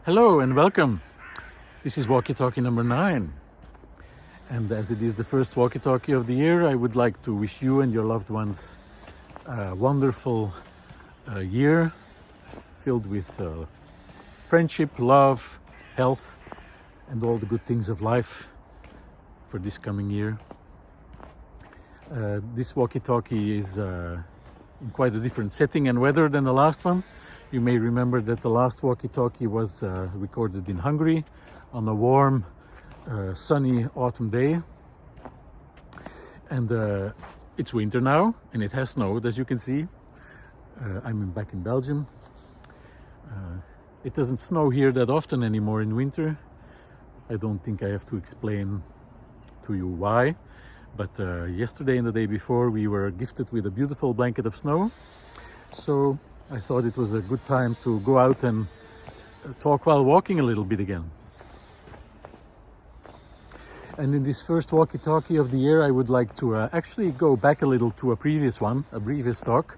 Hello and welcome. This is Walkie Talkie number 9. And as it is the first Walkie Talkie of the year, I would like to wish you and your loved ones a wonderful year filled with friendship, love, health, and all the good things of life for this coming year. This Walkie Talkie is in quite a different setting and weather than the last one. You may remember that the last Walkie Talkie was recorded in Hungary on a warm, sunny autumn day. And it's winter now, and it has snowed, as you can see. I'm back in Belgium. It doesn't snow here that often anymore in winter. I don't think I have to explain to you why. But yesterday and the day before, we were gifted with a beautiful blanket of snow. So I thought it was a good time to go out and talk while walking a little bit again. And in this first walkie-talkie of the year, I would like to actually go back a little to a previous talk,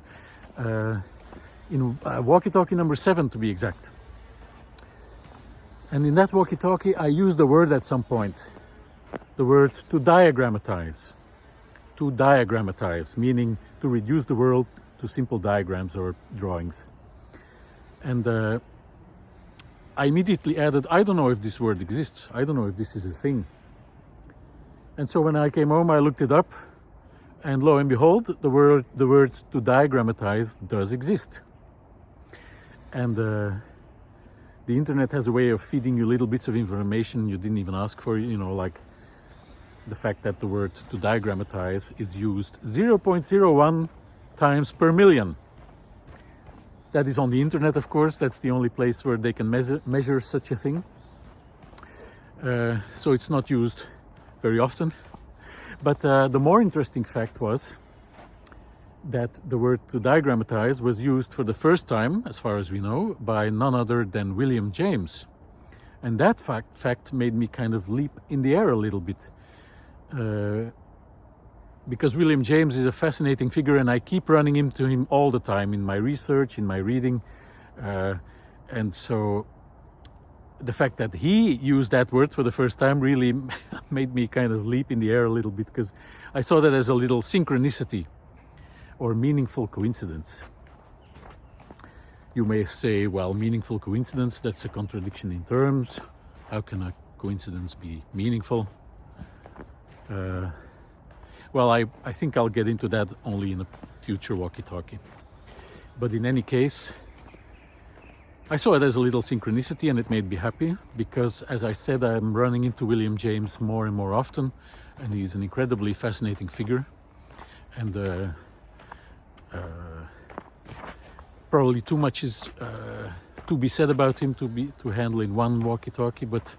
in walkie-talkie number 7 to be exact. And in that walkie-talkie, I used the word at some point, the word to diagrammatize. To diagrammatize, meaning to reduce the world to simple diagrams or drawings. And I immediately added, I don't know if this word exists. I don't know if this is a thing. And so when I came home, I looked it up, and lo and behold, the word to diagrammatize does exist. And the internet has a way of feeding you little bits of information you didn't even ask for, like the fact that the word to diagrammatize is used 0.01 times per million. That is on the internet, of course. That's the only place where they can measure such a thing. So it's not used very often. But the more interesting fact was that the word to diagrammatize was used for the first time, as far as we know, by none other than William James. And that fact made me kind of leap in the air a little bit. Because William James is a fascinating figure, and I keep running into him all the time in my research, in my reading. And so the fact that he used that word for the first time really made me kind of leap in the air a little bit, because I saw that as a little synchronicity or meaningful coincidence. You may say, well, meaningful coincidence, that's a contradiction in terms. How can a coincidence be meaningful? Well, I think I'll get into that only in a future walkie-talkie. But in any case, I saw it as a little synchronicity, and it made me happy because, as I said, I'm running into William James more and more often, and he's an incredibly fascinating figure. And probably too much is to be said about him to handle in one walkie-talkie, but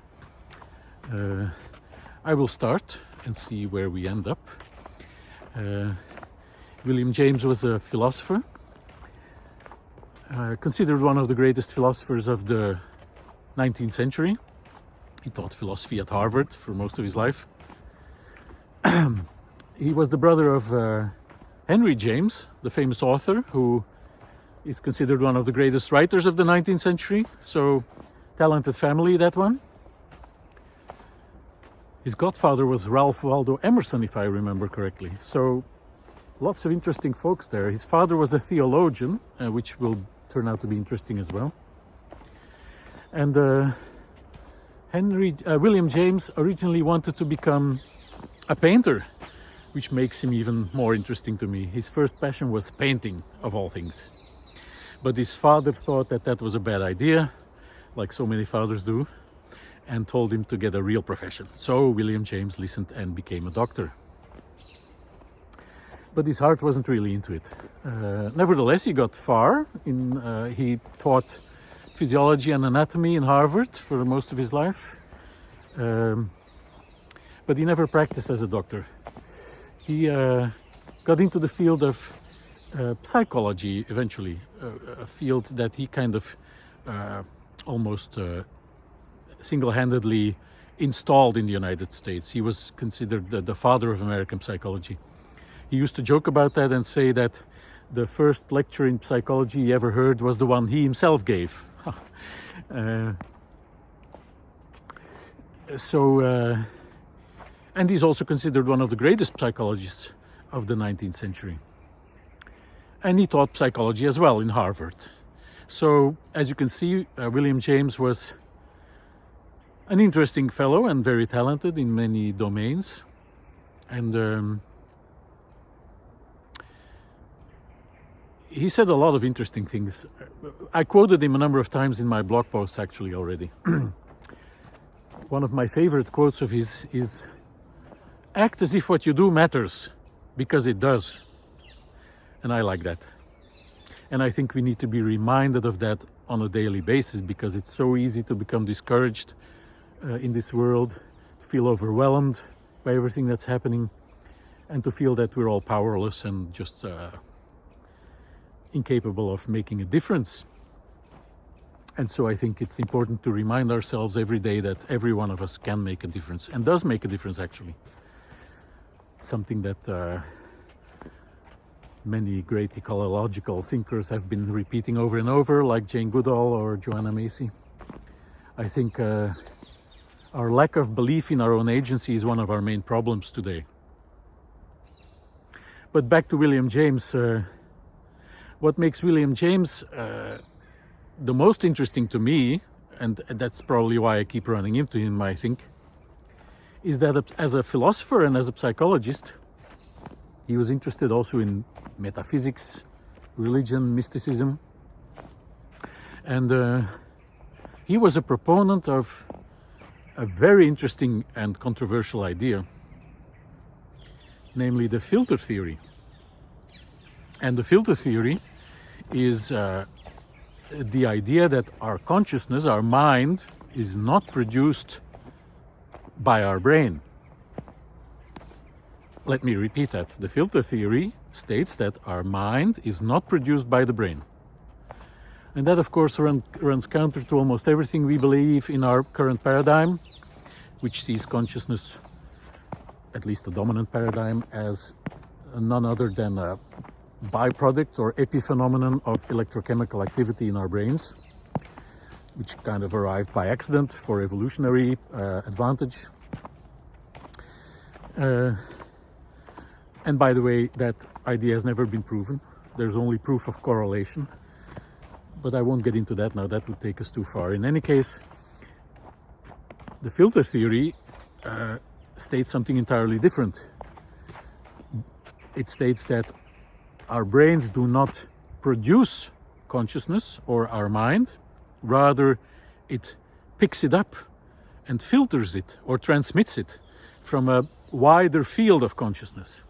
I will start and see where we end up. William James was a philosopher, considered one of the greatest philosophers of the 19th century. He taught philosophy at Harvard for most of his life. He was the brother of Henry James, the famous author, who is considered one of the greatest writers of the 19th century. So, talented family, that one. His godfather was Ralph Waldo Emerson, if I remember correctly. So, lots of interesting folks there. His father was a theologian, which will turn out to be interesting as well. And William James originally wanted to become a painter, which makes him even more interesting to me. His first passion was painting, of all things. But his father thought that that was a bad idea, like so many fathers do, and told him to get a real profession. So William James listened and became a doctor. But his heart wasn't really into it. Nevertheless, he got far. He taught physiology and anatomy in Harvard for most of his life. But he never practiced as a doctor. He got into the field of psychology eventually, a field that he kind of almost single-handedly installed in the United States. He was considered the father of American psychology. He used to joke about that and say that the first lecture in psychology he ever heard was the one he himself gave. And he's also considered one of the greatest psychologists of the 19th century. And he taught psychology as well in Harvard. So, as you can see, William James was an interesting fellow and very talented in many domains. And he said a lot of interesting things. I quoted him a number of times in my blog posts actually already. One of my favorite quotes of his is, "Act as if what you do matters, because it does." And I like that. And I think we need to be reminded of that on a daily basis, because it's so easy to become discouraged in this world, feel overwhelmed by everything that's happening, and to feel that we're all powerless and just incapable of making a difference. And so I think it's important to remind ourselves every day that every one of us can make a difference, and does make a difference actually. Something that many great ecological thinkers have been repeating over and over, like Jane Goodall or Joanna Macy. I think our lack of belief in our own agency is one of our main problems today. But back to William James. What makes William James the most interesting to me, and that's probably why I keep running into him, I think, is that as a philosopher and as a psychologist, he was interested also in metaphysics, religion, mysticism. And he was a proponent of a very interesting and controversial idea, namely the filter theory. And the filter theory is the idea that our consciousness, our mind, is not produced by our brain. Let me repeat that. The filter theory states that our mind is not produced by the brain. And that, of course, runs counter to almost everything we believe in our current paradigm, which sees consciousness, at least the dominant paradigm, as none other than a byproduct or epiphenomenon of electrochemical activity in our brains, which kind of arrived by accident for evolutionary advantage. And by the way, that idea has never been proven. There's only proof of correlation. But I won't get into that now, that would take us too far. In any case, the filter theory states something entirely different. It states that our brains do not produce consciousness or our mind, rather it picks it up and filters it or transmits it from a wider field of consciousness.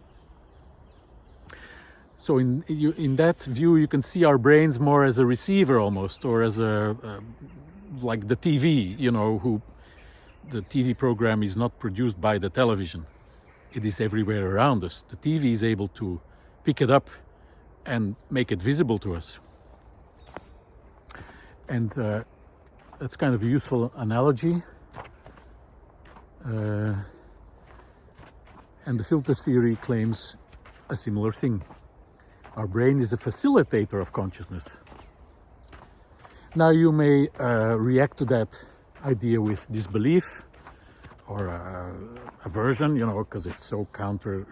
So in that view, you can see our brains more as a receiver almost, or as like the TV, the TV program is not produced by the television. It is everywhere around us. The TV is able to pick it up and make it visible to us. And that's kind of a useful analogy. And the filter theory claims a similar thing. Our brain is a facilitator of consciousness. Now you may react to that idea with disbelief or aversion, because it's so counter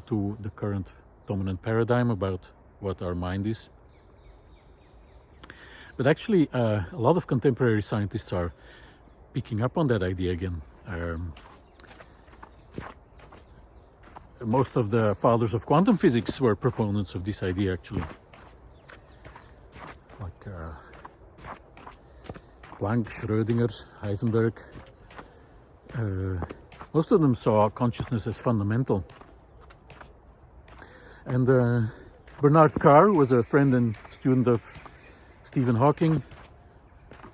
to the current dominant paradigm about what our mind is. But actually, a lot of contemporary scientists are picking up on that idea again. Most of the fathers of quantum physics were proponents of this idea, actually. Like Planck, Schrödinger, Heisenberg. Most of them saw consciousness as fundamental. And Bernard Carr was a friend and student of Stephen Hawking.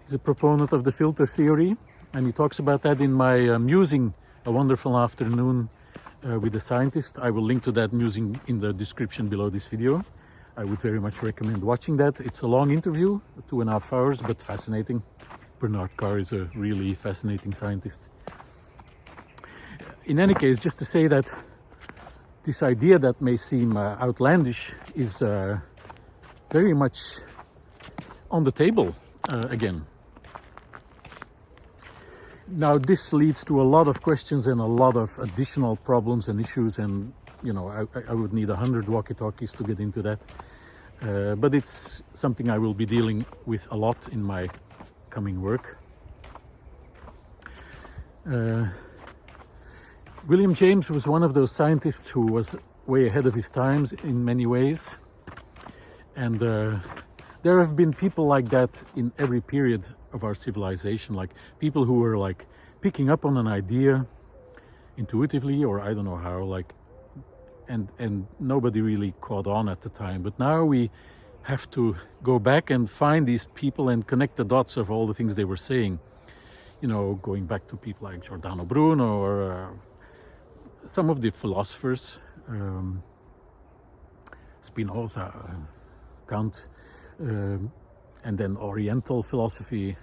He's a proponent of the filter theory, and he talks about that in my musing, A Wonderful Afternoon with a Scientist. I will link to that musing in the description below this video. I would very much recommend watching that. It's a long interview, 2.5 hours, but fascinating. Bernard Carr is a really fascinating scientist. In any case, just to say that this idea that may seem outlandish is very much on the table again. Now this leads to a lot of questions and a lot of additional problems and issues, and you know, I would need 100 walkie-talkies to get into that. But it's something I will be dealing with a lot in my coming work. William James was one of those scientists who was way ahead of his times in many ways. And there have been people like that in every period of our civilization, like people who were like picking up on an idea intuitively, or I don't know how, like, and nobody really caught on at the time. But now we have to go back and find these people and connect the dots of all the things they were saying. You know, going back to people like Giordano Bruno or some of the philosophers, Spinoza, Kant, and then Oriental philosophy.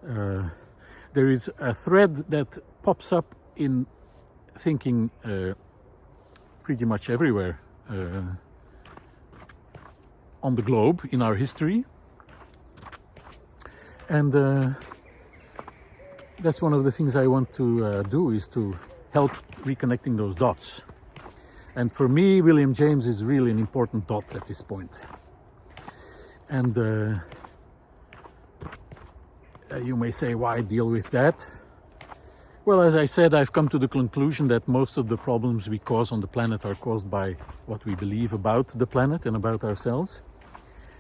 There is a thread that pops up in thinking pretty much everywhere on the globe in our history. And that's one of the things I want to do, is to help reconnecting those dots. And for me, William James is really an important dot at this point. And you may say, why deal with that? Well, as I said, I've come to the conclusion that most of the problems we cause on the planet are caused by what we believe about the planet and about ourselves.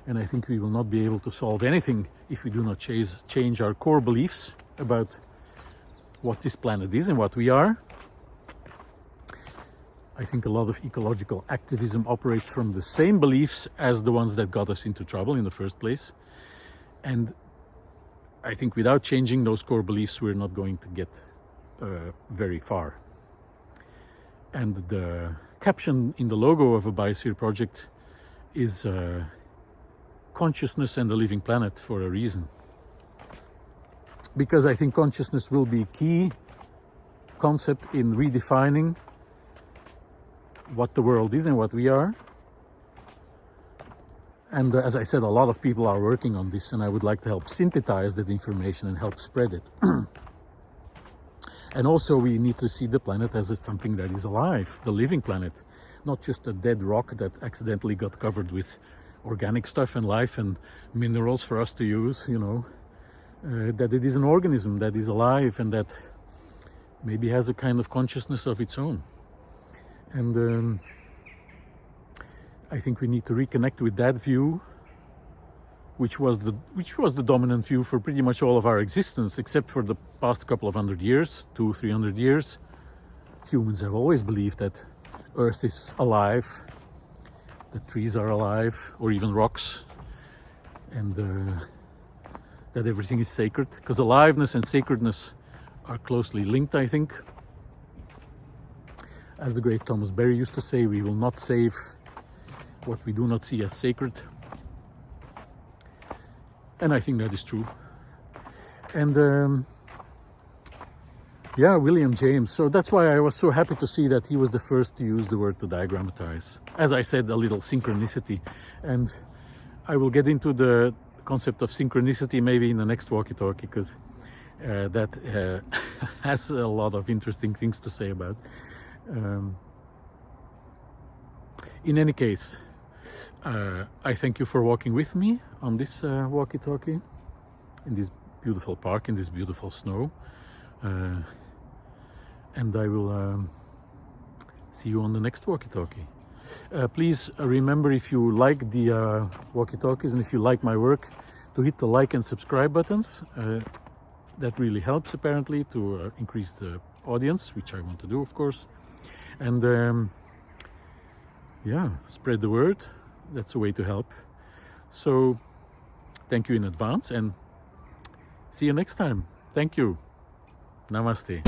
And I think we will not be able to solve anything if we do not change our core beliefs about what this planet is and what we are. I think a lot of ecological activism operates from the same beliefs as the ones that got us into trouble in the first place. And I think without changing those core beliefs, we're not going to get very far. And the caption in the logo of a Biosphere project is consciousness and the living planet for a reason. Because I think consciousness will be a key concept in redefining what the world is and what we are. And as I said, a lot of people are working on this, and I would like to help synthesize that information and help spread it. And also we need to see the planet as something that is alive, the living planet, not just a dead rock that accidentally got covered with organic stuff and life and minerals for us to use, you know. That it is an organism that is alive and that maybe has a kind of consciousness of its own. And I think we need to reconnect with that view, which was the dominant view for pretty much all of our existence, except for the past couple of 100 years, 200-300 years. Humans have always believed that Earth is alive, that trees are alive, or even rocks, and that everything is sacred, because aliveness and sacredness are closely linked, I think. As the great Thomas Berry used to say, we will not save what we do not see as sacred. And I think that is true. And yeah, William James. So that's why I was so happy to see that he was the first to use the word to diagrammatize. As I said, a little synchronicity. And I will get into the concept of synchronicity maybe in the next walkie-talkie, because that has a lot of interesting things to say about. In any case, I thank you for walking with me on this walkie-talkie in this beautiful park, in this beautiful snow. And I will see you on the next walkie-talkie. Please remember, if you like the walkie-talkies and if you like my work, to hit the like and subscribe buttons. That really helps, apparently, to increase the audience, which I want to do, of course. And yeah, spread the word. That's a way to help. So thank you in advance, and see you next time. Thank you. Namaste.